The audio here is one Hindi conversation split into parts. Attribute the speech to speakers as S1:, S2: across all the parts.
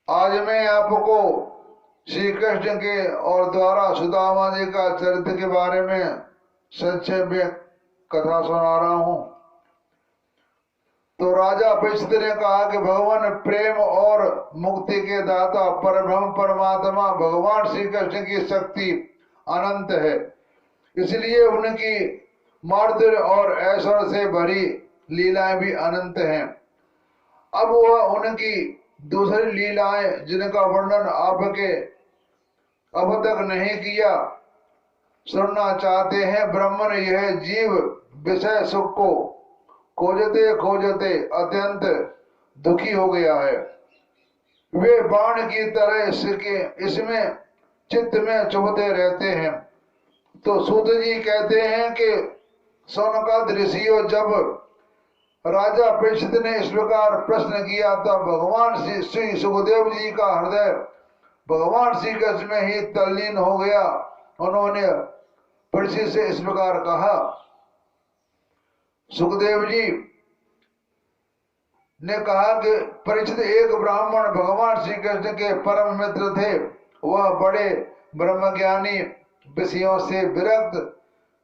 S1: आज मैं आपको श्री कृष्ण के और द्वारा सुदामा जी का चरित्र के बारे में संक्षेप में कथा सुना रहा हूं। तो राजा परीक्षित ने कहा कि भगवान प्रेम और मुक्ति के दाता परब्रह्म परमात्मा भगवान श्री कृष्ण की शक्ति अनंत है, इसलिए उनकी माधुर्य और ऐश्वर्य से भरी लीलाएं भी अनंत हैं। अब वह उनकी दूसरी लीलाएं जिनका वर्णन आपके अब तक नहीं किया सुनना चाहते हैं। ब्राह्मण यह जीव विषय सुख को खोजते खोजते अत्यंत दुखी हो गया है। वे बाण की तरह इसमें चित्त में चुभते रहते हैं। तो सूत जी कहते हैं कि सौनकाद ऋषियों, जब राजा परीक्षित ने इस प्रकार प्रश्न किया तब भगवान श्री सुखदेव जी का हृदय भगवान श्री कृष्ण में ही तल्लीन हो गया। उन्होंने परीक्षित से इस प्रकार कहा, सुखदेव जी ने कहा कि परीक्षित, एक ब्राह्मण भगवान श्री कृष्ण के परम मित्र थे। वह बड़े ब्रह्मज्ञानी, विषयों से विरक्त,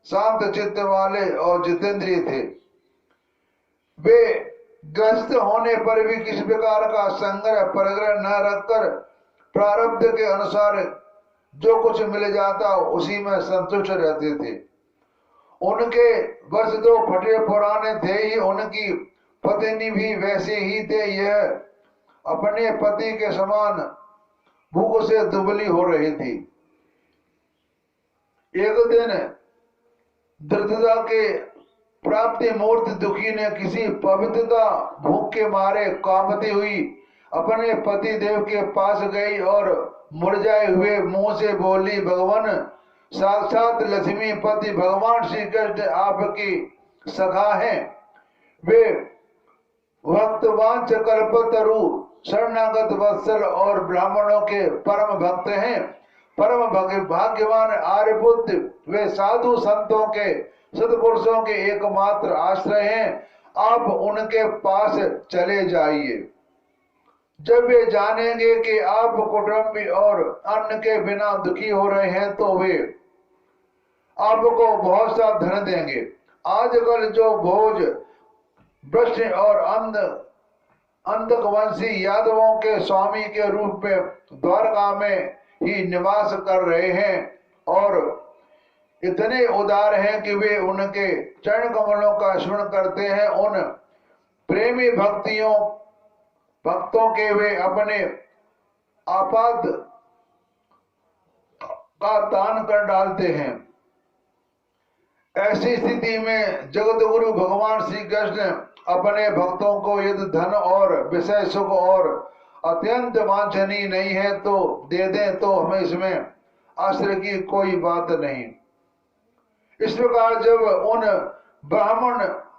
S1: शांत चित्त वाले और जितेंद्रिय थे। वे ग्रस्त होने पर भी किसी प्रकार का संग्रह परग्रह न रखकर प्रारब्ध के अनुसार जो कुछ मिल जाता उसी में संतुष्ट रहते थे। उनके वर्ष तो फटे पुराने थे ही, उनकी पत्नी भी वैसे ही थे। यह अपने पति के समान भूख से दुबली हो रही थी। एक दिन दृढ़ता के प्राप्ति मूर्ति दुखी ने किसी पवित्रता भूख के मारे कांपती हुई अपने पति देव के पास गई और मुरझाए हुए मुंह से बोली, भगवान साक्षात लक्ष्मी पति भगवान श्री कृष्ण आपकी सखा हैं। वे भक्तवांच कल्पतरु शरणागत वत्सल और ब्राह्मणों के परम भक्त हैं। परम भाग्यवान आर्यपुत्र वे साधु संतों के सत्पुरुषों के एकमात्र आश्रय हैं। आप उनके पास चले जाइए। जब वे जानेंगे कि आप कुटुंबी और अन्न के बिना दुखी हो रहे हैं तो वे आपको बहुत सा धन देंगे। आजकल जो भोज भ्रष्ट और अंधकवंशी यादवों के स्वामी के रूप में द्वारका में ही निवास कर रहे हैं और इतने उदार हैं कि वे उनके चरण कमलों का स्मरण करते हैं। उन प्रेमी भक्तों के वे अपने आपात का दान कर डालते हैं। ऐसी स्थिति में जगत गुरु भगवान श्री कृष्ण अपने भक्तों को यदि धन और विषय सुख और अत्यंत वांछनीय नहीं है तो दे दें तो हमें इसमें आश्चर्य की कोई बात नहीं। इस प्रकार जब उन ब्राह्मण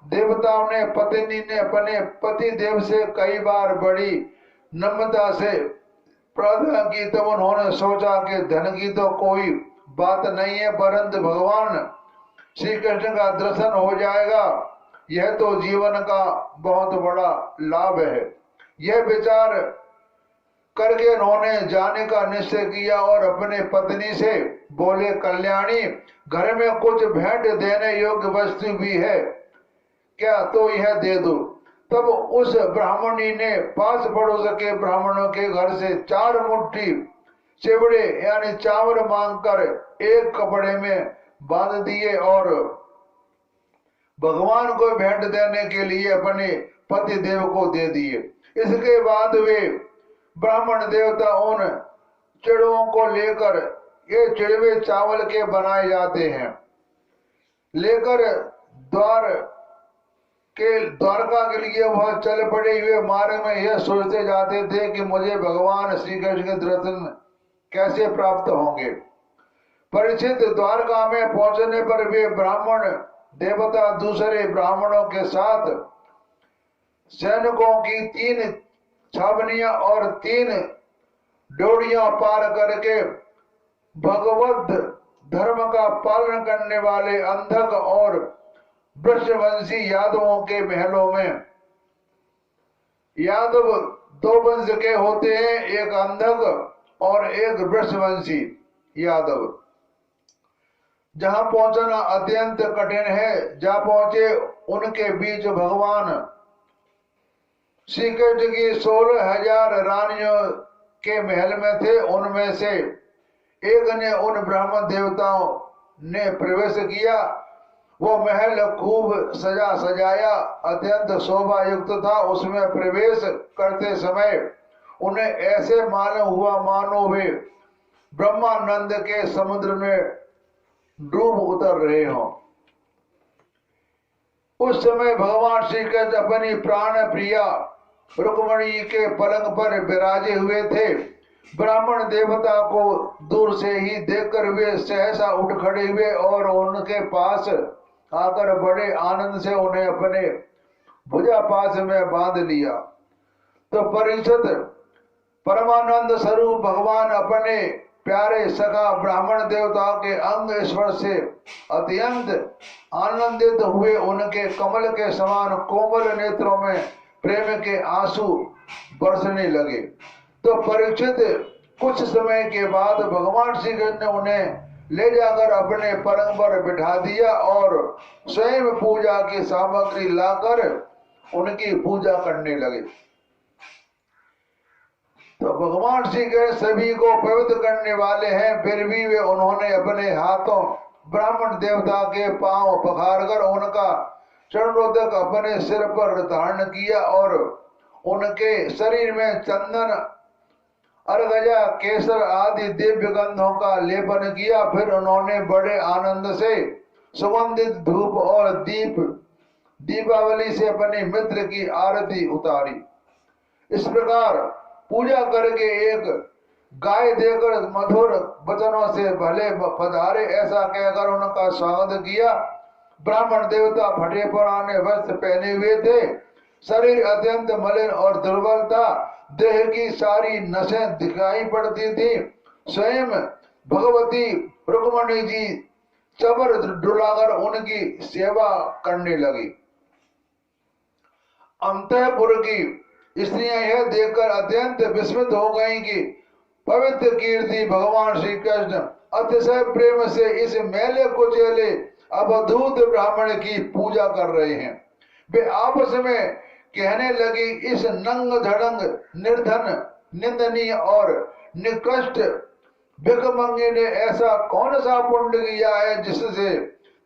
S1: देवताओं ने पत्नी ने अपने पति देव से कई बार बड़ी नम्रता से प्रार्थना की तब उन्होंने सोचा कि धन की तो कोई बात नहीं है, परंतु भगवान श्री कृष्ण का दर्शन हो जाएगा, यह तो जीवन का बहुत बड़ा लाभ है। यह विचार करके उन्होंने जाने का निश्चय किया और अपने पत्नी से बोले, कल्याणी, घर में कुछ भेंट देने योग्य वस्तु भी है क्या, तो यह दे दो। तब उस ब्राह्मणी ने पास पड़ोस के ब्राह्मणों के घर से 4 मुट्ठी चिवड़े यानी चावल मांगकर एक कपड़े में बांध दिए और भगवान को भेंट देने के लिए अपने पति देव को दे दिए। इसके बाद वे ब्राह्मण देवता उन चिड़ों को लेकर, ये चिड़वे चावल के बनाए जाते हैं, लेकर द्वारका के लिए वह चल पड़े हुए मार्ग में यह सोचते जाते थे कि मुझे भगवान श्री कृष्ण के दर्शन कैसे प्राप्त होंगे। परीक्षित, द्वारका में पहुंचने पर वे ब्राह्मण देवता दूसरे ब्राह्मणों के साथ सैनिकों की 3 छावनियां और 3 डोरियां पार करके भगवत धर्म का पालन करने वाले अंधक और वृषवंशी यादवों के महलों में यादव दो वंश के होते हैं, एक अंधक और एक वृषवंशी यादव। जहां पहुंचना अत्यंत कठिन है, जहां पहुंचे उनके बीच भगवान श्री कृष्ण की 16,000 रानियों के महल में थे। उनमें से एक ने उन ब्राह्मण देवताओं ने प्रवेश किया। वो महल खूब सजा सजाया, अत्यंत शोभा युक्त था। उसमें प्रवेश करते समय उन्हें ऐसे मालूम हुआ मानो वे ब्रह्मानंद के समुद्र में डूब उतर रहे हों। उस समय भगवान श्री कृष्ण अपनी प्राण प्रिया रुक्मणी के पलंग पर विराजे हुए थे। ब्राह्मण देवता को दूर से ही देखकर वे सहसा उठ खड़े हुए और उनके पास आकर बड़े आनंद से उन्हें अपने भुजा पास में बांध लिया। तो परीक्षित परमानंद स्वरूप भगवान अपने प्यारे सखा ब्राह्मण देवताओं के अंग स्पर्श से अत्यंत आनंदित हुए। उनके कमल के समान कोमल नेत्रों में प्रेम के आंसू बरसने लगे। तो परीक्षित कुछ समय के बाद भगवान श्री कृष्ण ने उन्हें ले जाकर अपने पलंग पर बिठा दिया और स्वयं पूजा की सामग्री लाकर उनकी पूजा करने लगे। तो भगवान श्री कृष्ण सभी को पवित्र करने वाले हैं, फिर भी वे उन्होंने अपने हाथों ब्राह्मण देवता के पांव पखारकर उनका चरणोदक अपने सिर पर धारण किया और उनके शरीर में चंदन, अर्गजा, केसर आदि दिव्य गंधों का लेपन किया। फिर उन्होंने बड़े आनंद से सुगंधित धूप और दीपावली से अपने मित्र की आरती उतारी। इस प्रकार पूजा करके एक गाय देकर मधुर वचनों से भले पधारे ऐसा कहकर उनका स्वागत किया। ब्राह्मण देवता फटे पुराने वस्त्र पहने हुए थे, शरीर अत्यंत मलिन और दुर्बल था, देह की सारी नसें दिखाई पड़ती थी। स्वयं भगवती रुक्मणी जी चबर डुलाकर उनकी सेवा करने लगी। अंतःपुर की स्त्रियां यह देखकर अत्यंत विस्मित हो गईं कि पवित्र कीर्ति भगवान श्री कृष्ण अतिशय प्रेम से इस मेले कुचेले अवधूत ब्राह्मण की पूजा कर रहे हैं। वे आपस में कहने लगी, इस नंग धड़ंग निर्धन, निंदनीय और निकृष्ट भिखमंगे ने ऐसा कौन सा पुण्य किया है जिससे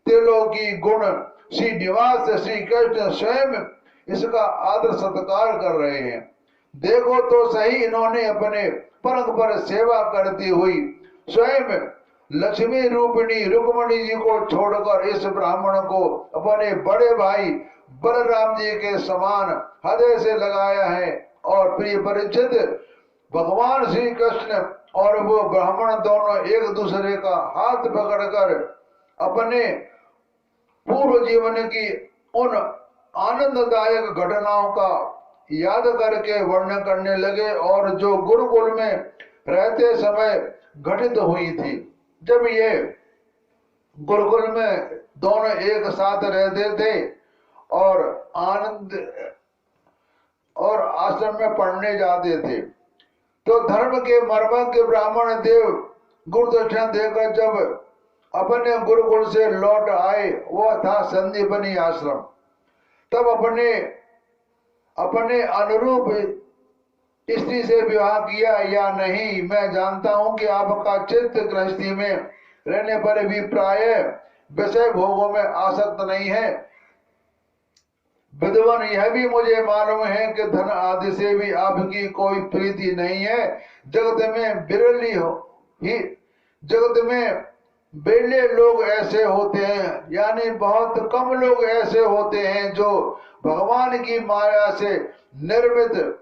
S1: त्रिलोकी गुण श्री निवास श्री कृष्ण स्वयं इसका आदर सत्कार कर रहे हैं। देखो तो सही, इन्होंने अपने पलंग पर सेवा करती हुई स्वयं लक्ष्मी रूपिणी रुक्मणी जी को छोड़कर इस ब्राह्मण को अपने बड़े भाई बलराम जी के समान हृदय से लगाया है। और प्रिय परीक्षित, भगवान श्री कृष्ण और वो ब्राह्मण दोनों एक दूसरे का हाथ पकड़कर अपने पूर्व जीवन की उन आनंददायक घटनाओं का याद करके वर्णन करने लगे और जो गुरुकुल में रहते समय घटित हुई थी। जब ये गुरुकुल में दोनों एक साथ रहते थे और आनंद और आश्रम में पढ़ने जाते थे, तो धर्म के मर्मज्ञ ब्राह्मण देव गुरुदक्षिणा देकर जब अपने गुरुकुल से लौट आए, वह था संदीपनी आश्रम। तब अपने अनुरूप स्त्री से विवाह किया या नहीं, मैं जानता हूं कि आपका चित्त गृहस्थी में रहने पर भी प्राय विषय भोगों में आसक्त नहीं है। विद्वान, यह भी मुझे मालूम है कि धन आदि से भी आपकी कोई प्रीति नहीं है। जगत में बेले लोग ऐसे होते हैं, यानी बहुत कम लोग ऐसे होते हैं जो भगवान की माया से निर्मित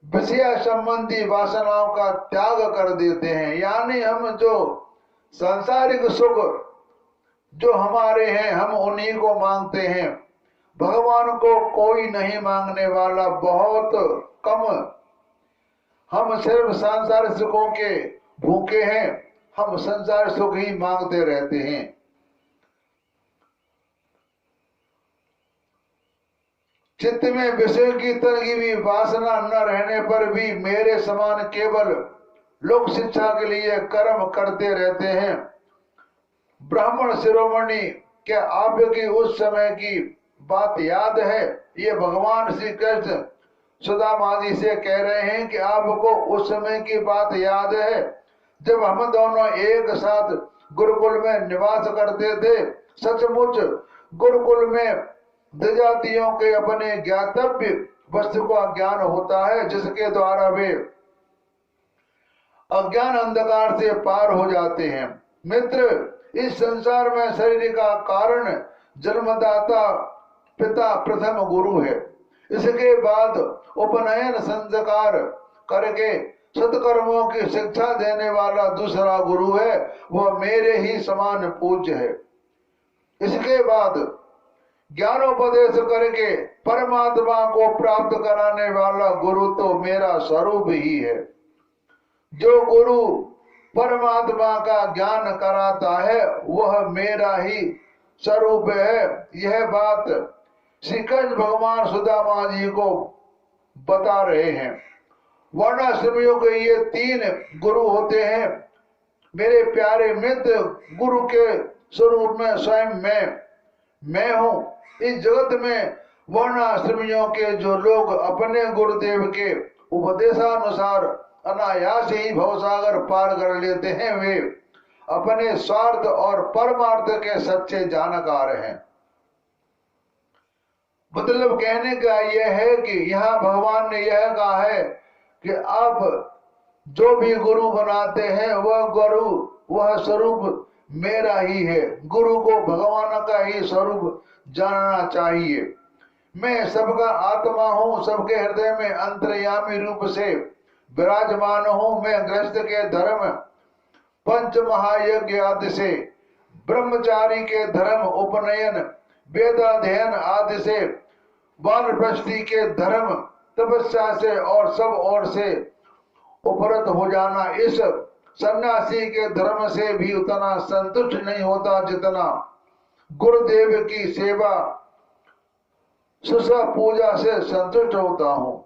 S1: विषय संबंधी वासनाओं का त्याग कर देते हैं। यानी हम जो सांसारिक सुख जो हमारे हैं, हम उन्हीं को मांगते हैं। भगवान को कोई नहीं मांगने वाला, बहुत कम। हम सिर्फ सांसारिक सुखों के भूखे हैं, हम संसार सुख ही मांगते रहते हैं। चित्त में विषय की तरकीबी वासना न रहने पर भी मेरे समान केवल लोक शिक्षा के लिए कर्म करते रहते हैं। ब्राह्मण शिरोमणि, क्या आपकी उस समय की बात याद है? ये भगवान श्री कृष्ण सुदामा जी से कह रहे हैं कि आपको उस समय की बात याद है जब हम दोनों एक साथ गुरुकुल में निवास करते थे। सचमुच गुरुकुल में द्विजातियों के अपने ज्ञातव्य वस्तु का ज्ञान होता है, जिसके द्वारा वे अज्ञान अंधकार से पार हो जाते हैं। मित्र, इस संसार में शरीर का कारण जन्मदाता पिता प्रथम गुरु है। इसके बाद उपनयन संस्कार करके सत्कर्मों की शिक्षा देने वाला दूसरा गुरु है, वह मेरे ही समान पूज्य है। इसके बाद ज्ञानोपदेश करके परमात्मा को प्राप्त कराने वाला गुरु तो मेरा स्वरूप ही है। जो गुरु परमात्मा का ज्ञान कराता है वह मेरा ही स्वरूप है। यह बात श्री कृष्ण भगवान सुदामा जी को बता रहे हैं। वर्णाश्रमियों के ये 3 गुरु होते हैं। मेरे प्यारे मित्र, गुरु के स्वरूप में स्वयं मैं हूं। इस जगत में वर्णाश्रमियों के जो लोग अपने गुरुदेव के उपदेशानुसार अनायास ही भवसागर पार कर लेते हैं, वे अपने स्वार्थ और परमार्थ के सच्चे जानकार हैं। मतलब कहने का यह है कि यहाँ भगवान ने यह कहा है कि आप जो भी गुरु बनाते हैं वह गुरु, वह स्वरूप मेरा ही है। गुरु को भगवान का ही स्वरूप जानना चाहिए। मैं सबका आत्मा हूँ, सबके हृदय में अंतर्यामी रूप से विराजमान हूँ। मैं गृहस्थ के धर्म, पंच महायज्ञ आदि से, ब्रह्मचारी के धर्म, उपनयन, वेदाध्ययन आदि से, वानप्रस्थी के धर्म, तपस्या से और सब ओर से उपरत हो जाना, इस सन्यासी के धर्म से भी उतना संतुष्ट नहीं होता जितना गुरुदेव की सेवा सुसा पूजा से संतुष्ट होता हूँ।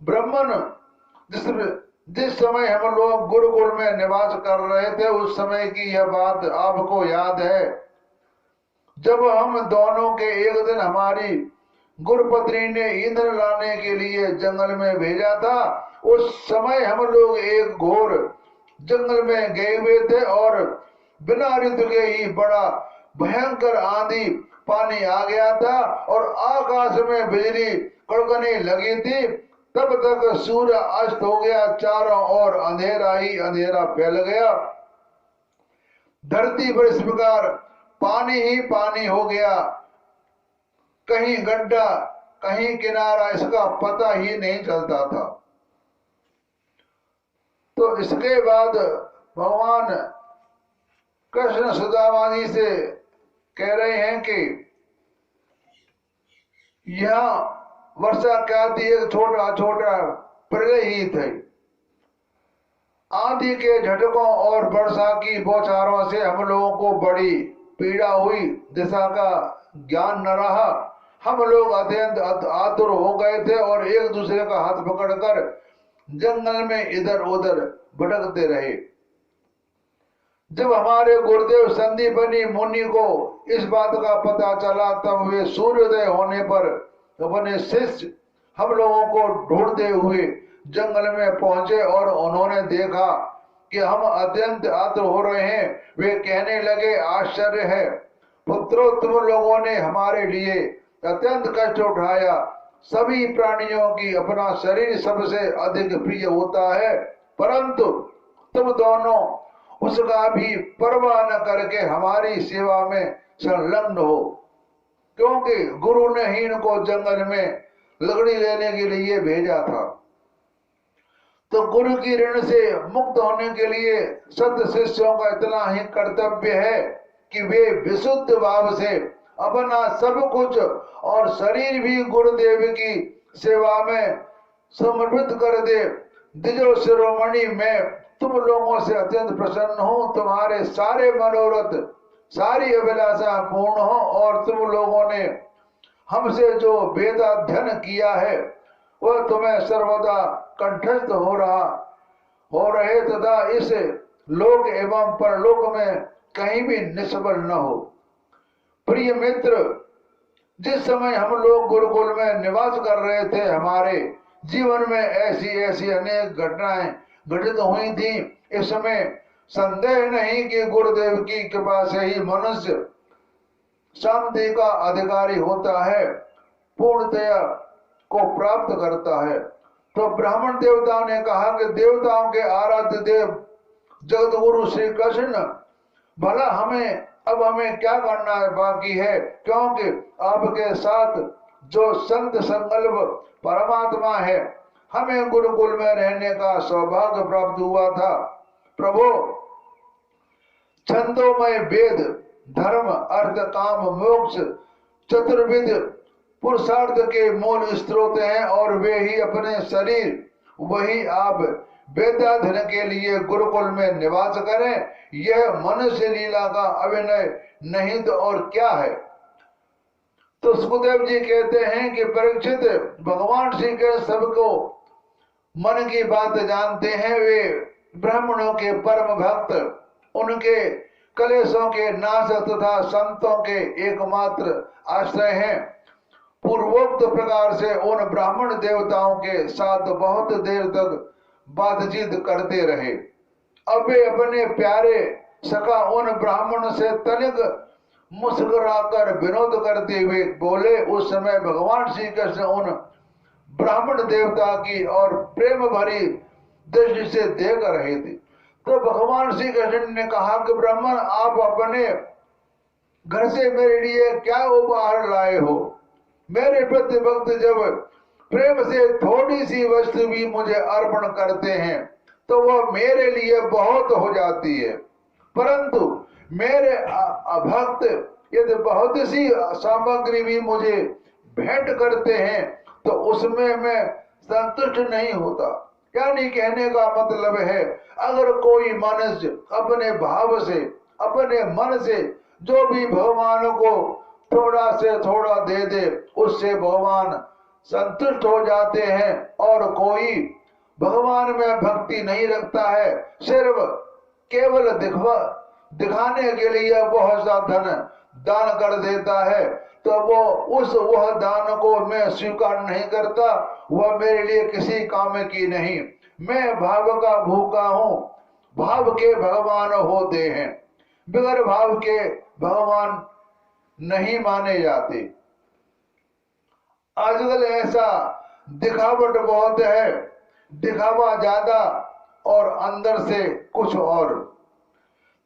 S1: ब्राह्मण, जिस समय हम लोग गुरुकुल में निवास कर रहे थे उस समय की यह बात आपको याद है। जब हम दोनों के एक दिन हमारी गुरुपत्नी ने ईंधन लाने के लिए जंगल में भेजा था, उस समय हम लोग एक घोर जंगल में गए हुए थे और बिना ऋतु के ही बड़ा भयंकर आंधी पानी आ गया था और आकाश में बिजली कड़कने लगी थी। तब तक सूर्य अस्त हो गया, चारों ओर अंधेरा ही अंधेरा फैल गया। धरती पर इस प्रकार पानी ही पानी हो गया, कहीं गड्ढा कहीं किनारा, इसका पता ही नहीं चलता था। तो इसके बाद भगवान कृष्ण सुदामा जी से कह रहे हैं कि यह वर्षा क्या थी, एक छोटा छोटा प्रलय ही थे। आंधी के झटकों और वर्षा की बौछारों से हम लोगों को बड़ी पीड़ा हुई, दिशा का ज्ञान न रहा। हम लोग अत्यंत आतुर हो गए थे और एक दूसरे का हाथ पकड़कर जंगल में इधर उधर भटकते रहे। जब हमारे गुरुदेव संदीपनी मुनि को इस बात का पता चला, तब वे सूर्योदय होने पर अपने शिष्य हम लोगों को ढूंढते हुए जंगल में पहुंचे और उन्होंने देखा कि हम अत्यंत आतुर हो रहे हैं। वे कहने लगे, आश्चर्य है पुत्रों, तुम लोगों ने हमारे लिए अत्यंत कष्ट उठाया। सभी प्राणियों की अपना शरीर सबसे अधिक प्रिय होता है, परंतु तुम दोनों उसका भी परवाह न करके हमारी सेवा में संलग्न हो, क्योंकि गुरु ने ही इनको जंगल में लकड़ी लेने के लिए भेजा था। तो गुरु की ऋण से मुक्त होने के लिए सत शिष्यों का इतना ही कर्तव्य है कि वे विशुद्ध भाव से अपना सब कुछ और शरीर भी गुरुदेव की सेवा में समर्पित कर दे। द्विजो शिरोमणि, मैं तुम लोगों से अत्यंत प्रसन्न हूँ। तुम्हारे सारे मनोरथ, सारी अभिलाषा पूर्ण हो और तुम लोगों ने हमसे जो वेदाध्ययन किया है वह तुम्हें सर्वदा कंठस्थ हो रहे तथा इस लोक एवं परलोक में कहीं भी निष्फल न हो। प्रिय मित्र, जिस समय हम लोग गुरुकुल में निवास कर रहे थे, हमारे जीवन में ऐसी ऐसी अनेक घटनाएं घटित हुई थी। इस समय संदेह नहीं कि गुरुदेव की कृपा से ही मनुष्य शांति का अधिकारी होता है, पूर्णतया को प्राप्त करता है। तो ब्राह्मण देवताओं ने कहा कि देवताओं के आराध्य देव जगत गुरु श्री कृष्ण, भला हमें क्या करना है बाकी है, क्योंकि आपके साथ जो संत संकल्प परमात्मा है, हमें गुरुकुल में रहने का सौभाग्य प्राप्त हुआ था। प्रभु, छंदोमय वेद धर्म अर्थ काम मोक्ष चतुर्विध पुरुषार्थ के मूल स्रोत हैं और वे ही अपने शरीर, वही आप वेदाध्ययन के लिए गुरुकुल में निवास करें। यह मनुष्य लीला का अभिनय नहीं तो और क्या है। तो सुखदेव जी कहते हैं कि परीक्षित, भगवान श्री कृष्ण सबको मन की बात जानते हैं। वे ब्राह्मणों के परम भक्त, उनके कलेशों के नाश तथा संतों के एकमात्र आश्रय हैं। पूर्वोक्त प्रकार से उन ब्राह्मण देवताओं के साथ बहुत देर तक बातचीत करते रहे। अब वे अपने प्यारे सखा उन ब्राह्मण से तनिक मुस्कुराकर विनोद करते हुए बोले। उस समय भगवान श्री कृष्ण उन ब्राह्मण देवता की और प्रेम भरी दृष्टि से देख रहे थे। तो भगवान श्री कृष्ण ने कहा कि ब्राह्मण, आप अपने घर से मेरे लिए क्या उपहार लाए हो? मेरे प्रति भक्त जब प्रेम से थोड़ी सी वस्तु भी मुझे अर्पण करते हैं तो वह मेरे लिए बहुत हो जाती है, परंतु मेरे भक्त यदि बहुत सी सामग्री भी मुझे भेंट करते हैं तो उसमें मैं संतुष्ट नहीं होता। यानी कहने का मतलब है, अगर कोई मनुष्य अपने भाव से, अपने मन से जो भी भगवान को थोड़ा से थोड़ा दे दे, उससे भगवान संतुष्ट हो जाते हैं। और कोई भगवान में भक्ति नहीं रखता है, सिर्फ केवल दिखाने के लिए बहुत सा धन दान कर देता है, तो वह दान को मैं स्वीकार नहीं करता, वह मेरे लिए किसी काम की नहीं। मैं भाव का भूखा हूँ। भाव के भगवान होते हैं, बगैर भाव के भगवान नहीं माने जाते। आजकल ऐसा दिखावट बहुत है, दिखावा ज्यादा और अंदर से कुछ और।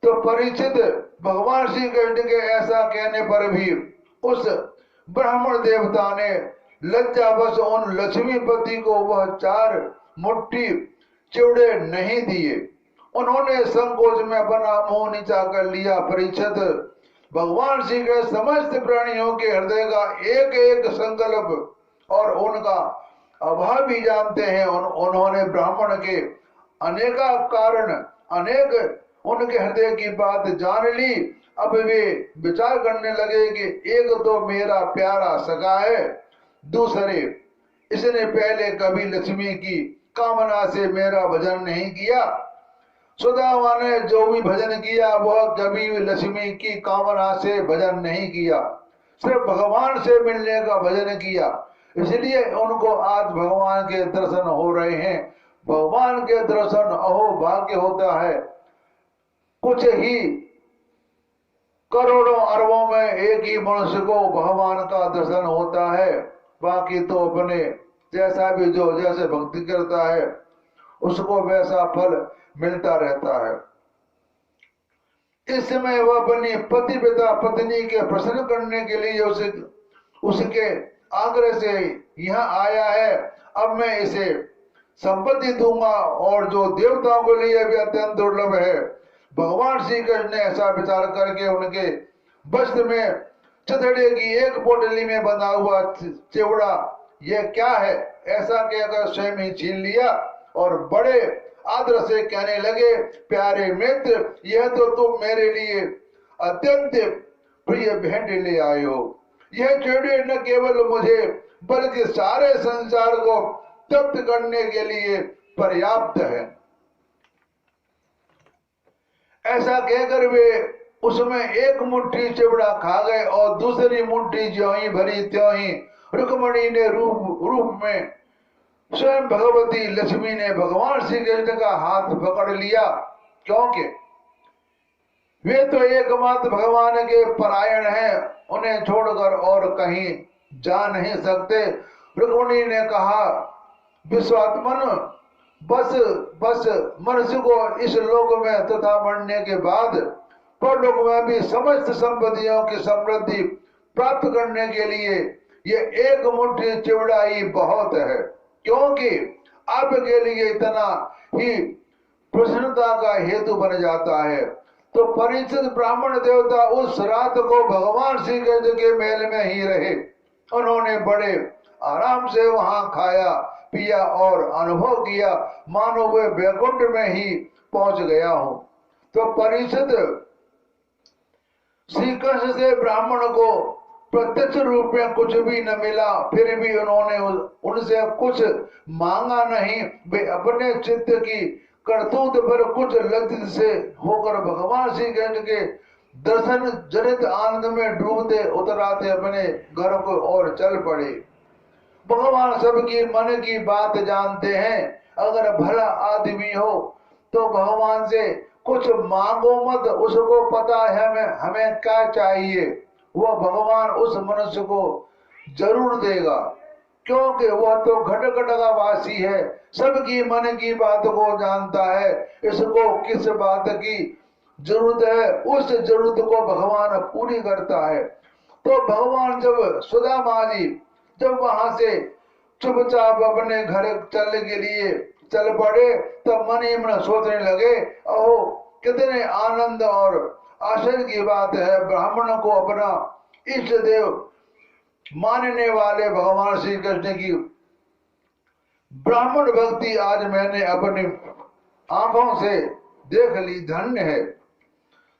S1: तो परीक्षित, भगवान श्री कृष्ण के ऐसा कहने पर भी उस ब्राह्मण देवता ने लज्जावश उन लक्ष्मीपति को वह 4 मुट्ठी चिवड़े नहीं दिए। उन्होंने संकोच में अपना मुंह नीचा कर लिया। परीक्षित, भगवान श्री कृष्ण समस्त प्राणियों के हृदय का एक एक संकल्प और उनका अभाव भी जानते हैं। उन्होंने ब्राह्मण के अनेका कारण, अनेक उनके हृदय की बात जान ली। अब वे विचार करने लगे कि एक तो मेरा प्यारा सखा है, दूसरे इसने पहले कभी लक्ष्मी की कामना से मेरा भजन नहीं किया। सुदामा ने जो भी भजन किया वह कभी भी लक्ष्मी की कामना से भजन नहीं किया, सिर्फ भगवान से मिलने का भजन किया। इसलिए उनको आज भगवान के दर्शन हो रहे हैं। भगवान के दर्शन अहो भाग्य होता है। कुछ ही करोड़ों अरबों में एक ही मनुष्य को भगवान का दर्शन होता है, बाकी तो अपने जैसा भी जो जैसे भक्ति करता है उसको वैसा फल मिलता रहता है। इस समय वह अपनी पति पिता पत्नी के प्रसन्न करने के लिए उसके आग्रह से यहाँ आया है। अब मैं इसे संपत्ति दूंगा और जो देवताओं के लिए भी अत्यंत दुर्लभ है। भगवान श्री कृष्ण ने ऐसा विचार करके उनके वस्त्र में चतड़े की एक पोटली में बंधा हुआ चिवड़ा, यह क्या है ऐसा कहकर स्वयं ही छीन लिया और बड़े आदर से कहने लगे, प्यारे मित्र, यह तो तुम मेरे लिए अत्यंत प्रिय भेंट ले आए हो। यह चिड़िया न केवल मुझे बल्कि सारे संसार को तप्त करने के लिए पर्याप्त है। ऐसा कहकर वे उसमें एक मुट्ठी चिवड़ा खा गए और दूसरी मुट्ठी ज्यों ही भरी त्यों ही रुक्मणी ने रूप में स्वयं भगवती लक्ष्मी ने भगवान श्री कृष्ण का हाथ पकड़ लिया, क्योंकि वे तो एकमात्र भगवान के परायण हैं, उन्हें छोड़कर और कहीं जा नहीं सकते। रुक्मिणी ने कहा, विश्वात्मन, बस मनुष्य को इस लोक में तथा मरने के बाद परलोक में भी समस्त संपत्तियों की समृद्धि प्राप्त करने के लिए ये एक मुट्ठी चिवड़ा ही बहुत है, क्योंकि आपके लिए इतना ही प्रसन्नता का हेतु बन जाता है। तो परीक्षित ब्राह्मण देवता उस रात को भगवान श्री कृष्ण के महल में ही रहे। उन्होंने बड़े आराम से वहां खाया पिया और अनुभव किया, मानो वे वैकुंठ में ही पहुंच गया हो। तो परीक्षित श्री कृष्ण से ब्राह्मण को प्रत्यक्ष रूप में कुछ भी न मिला, फिर भी उन्होंने उनसे कुछ मांगा नहीं। वे अपने चित्त की करतूत पर कुछ लज्जित से होकर भगवान श्री कृष्ण के दर्शन जनित आनंद में डूबते उतराते अपने घर को और चल पड़े। भगवान सबकी मन की बात जानते हैं। अगर भला आदमी हो तो भगवान से कुछ मांगो मत, उसको पता है हमें क्या चाहिए, वह भगवान उस मनुष्य को जरूर देगा, क्योंकि वह तो घट घट का वासी है, सबकी मन की बात को जानता है। इसको किस बात की जरूरत है, उस जरूरत को भगवान पूरी करता है। तो भगवान जब सुदामा जी जब वहां से चुपचाप अपने घर चलने के लिए चल पड़े, तब मन ही मन सोचने लगे, ओहो कितने आनंद और आश्चर्य की बात है, ब्राह्मण को अपना इष्ट देव मानने वाले भगवान श्री कृष्ण की ब्राह्मण भक्ति आज मैंने अपनी आंखों से देख ली। धन्य है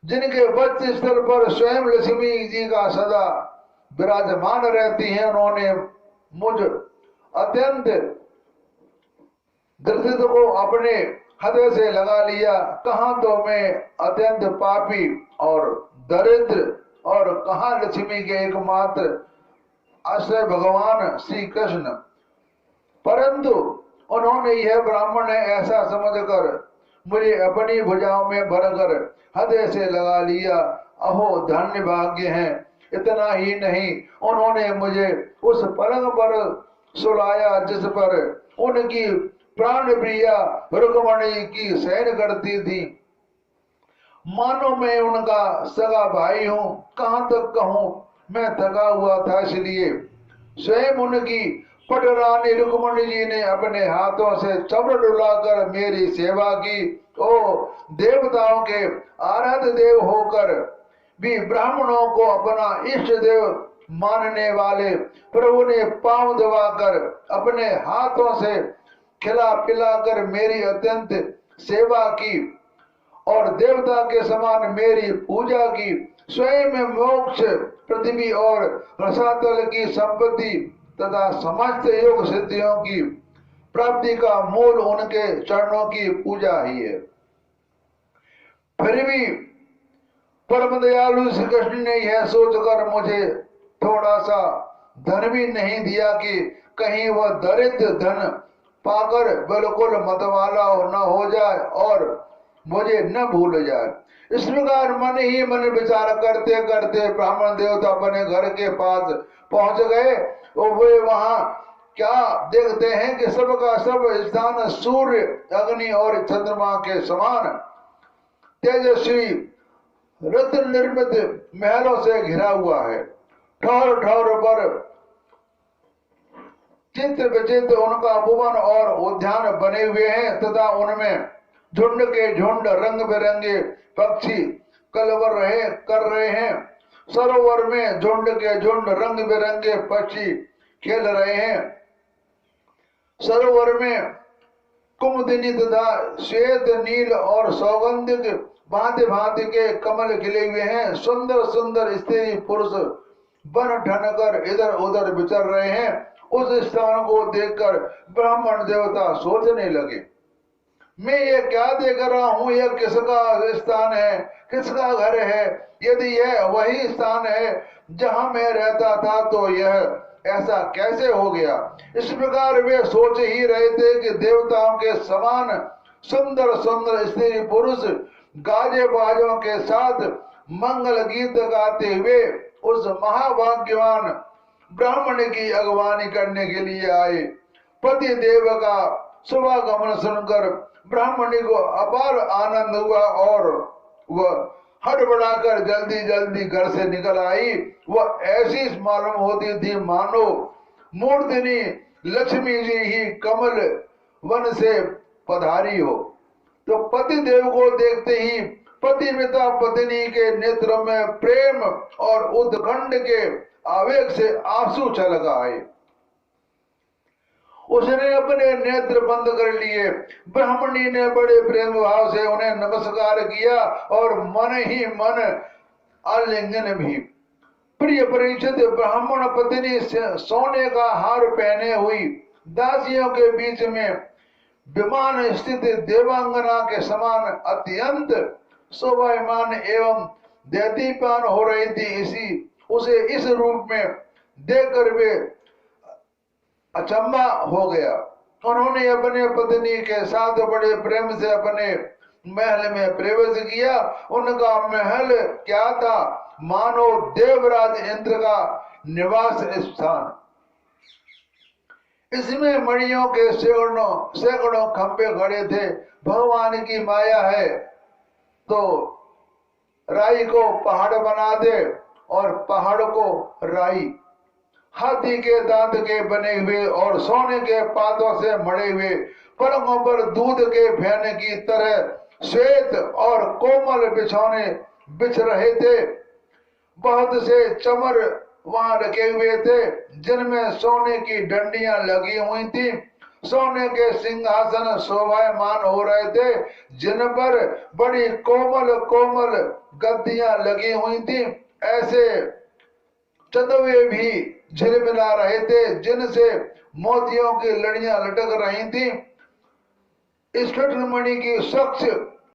S1: जिनके वक्ष स्थल पर स्वयं लक्ष्मी जी का सदा विराजमान रहती हैं। उन्होंने मुझ अत्यंत दृष्टि को अपने हृदय से लगा लिया। कहाँ तो मैं अत्यंत पापी और दरिद्र, और कहाँ लक्ष्मी के एकमात्र आश्रय भगवान श्री कृष्ण। परंतु उन्होंने यह ब्राह्मण है ऐसा समझकर मुझे अपनी भुजाओं में भरकर हृदय से लगा लिया। अहो धन्य भाग्य है। इतना ही नहीं, उन्होंने मुझे उस पलंग पर सुलाया जिस पर उनकी प्राण प्रिया रुक्मिणी की शयन करती थी, मानो मैं उनका सगा भाई हूँ। कहाँ तक कहूँ, मैं थका हुआ था, इसलिए स्वयं उनकी पटरानी रुक्मिणी जी ने अपने हाथों से चमड़ डुलाकर मेरी सेवा की। ओ देवताओं के आराध्य देव होकर भी ब्राह्मणों को अपना इष्ट देव मानने वाले प्रभु ने पांव दबाकर अपने हाथों से खिला पिलाकर मेरी अत्यंत सेवा की और देवता के समान मेरी पूजा की। स्वयं में मोक्ष, पृथ्वी और रसातल की संपत्ति तथा समस्त योग सिद्धियों की प्राप्ति का मूल उनके चरणों की पूजा ही है। फिर भी परम दयालु श्री कृष्ण ने यह सोचकर मुझे थोड़ा सा धन भी नहीं दिया कि कहीं वह दरिद्र धन पाकर बिल्कुल मतवाला न हो जाए और मुझे न भूल जाए। इस प्रकार मन ही मन विचार करते करते ब्राह्मण देवता अपने घर के पास पहुंच गए और वे वहां क्या देखते हैं कि सबका सब स्थान सूर्य, अग्नि और चंद्रमा के समान तेजस्वी रत्न निर्मित महलों से घिरा हुआ है। ठौर ठौर पर चित्र विचित्र उनका भुवन और उद्यान बने हुए हैं तथा उनमें झुंड के झुंड रंग बिरंगे पक्षी कलवर कर रहे हैं। सरोवर में झुंड के झुंड रंग बिरंगे पक्षी खेल रहे हैं। सरोवर में कुमुदिनी तथा श्वेत नील और सौगंधिक भांति भांति के कमल खिले हुए हैं। सुंदर सुंदर स्त्री पुरुष बन ठन कर इधर उधर विचर रहे हैं। उस स्थान को देखकर ब्राह्मण देवता सोचने लगे, मैं ये क्या देख रहा हूं, यह किसका स्थान है, किसका घर है? यदि यह वही स्थान है जहां मैं रहता था तो यह ऐसा कैसे हो गया? इस प्रकार वे सोच ही रहे थे कि देवताओं के समान सुंदर सुंदर स्त्री पुरुष गाजे बाजों के साथ मंगल गीत गाते हुए उस महाभाग्यवान ब्राह्मण की अगवानी करने के लिए आए। पति देव का शुभागमन सुनकर ब्राह्मणी को अपार आनंद हुआ और वह हड़बड़ाकर जल्दी जल्दी घर से निकल आई। वह ऐसी मालूम होती थी मानो मूर्तिनी लक्ष्मी जी ही कमल वन से पधारी हो। तो पति देव को देखते ही पतिव्रता पत्नी के नेत्र में प्रेम और उत्कंठ के आवेग से आंसू छलक आए। उसने अपने नेत्र बंद कर लिए। ब्राह्मणी ने बड़े प्रेम भाव से उन्हें नमस्कार किया और मन ही मन आलिंगन भी। प्रिय परिचित ब्राह्मण पत्नी सोने का हार पहने हुई दासियों के बीच में विमान स्थित देवांगना के समान अत्यंत शोभायमान एवं दैदीपान हो रही थी। उसे इस रूप में देखकर वे अचंभा हो गया। उन्होंने अपने पत्नी के साथ बड़े प्रेम से अपने महल में प्रवेश किया। उनका महल क्या था, मानो देवराज इंद्र का निवास स्थान। इसमें मणियों के सैकड़ों खंभे खड़े थे। भगवान की माया है तो राई को पहाड़ बना दे और पहाड़ को राई। हाथी के दांत के बने हुए और सोने के पातों से मड़े हुए पलंगों पर दूध के फैन की तरह श्वेत और कोमल बिछौने बिछ रहे थे। बहुत से चमर वहां रखे हुए थे जिनमें सोने की डंडियां लगी हुई थी। सोने के सिंहासन शोभायमान हो रहे थे जिन पर बड़ी कोमल कोमल गद्दियां लगी हुई थी। ऐसे चदवे भी झिलमिला रहे थे जिनसे मोतियों की लड़ियां लटक रही थी। स्फटिक मणि की स्वच्छ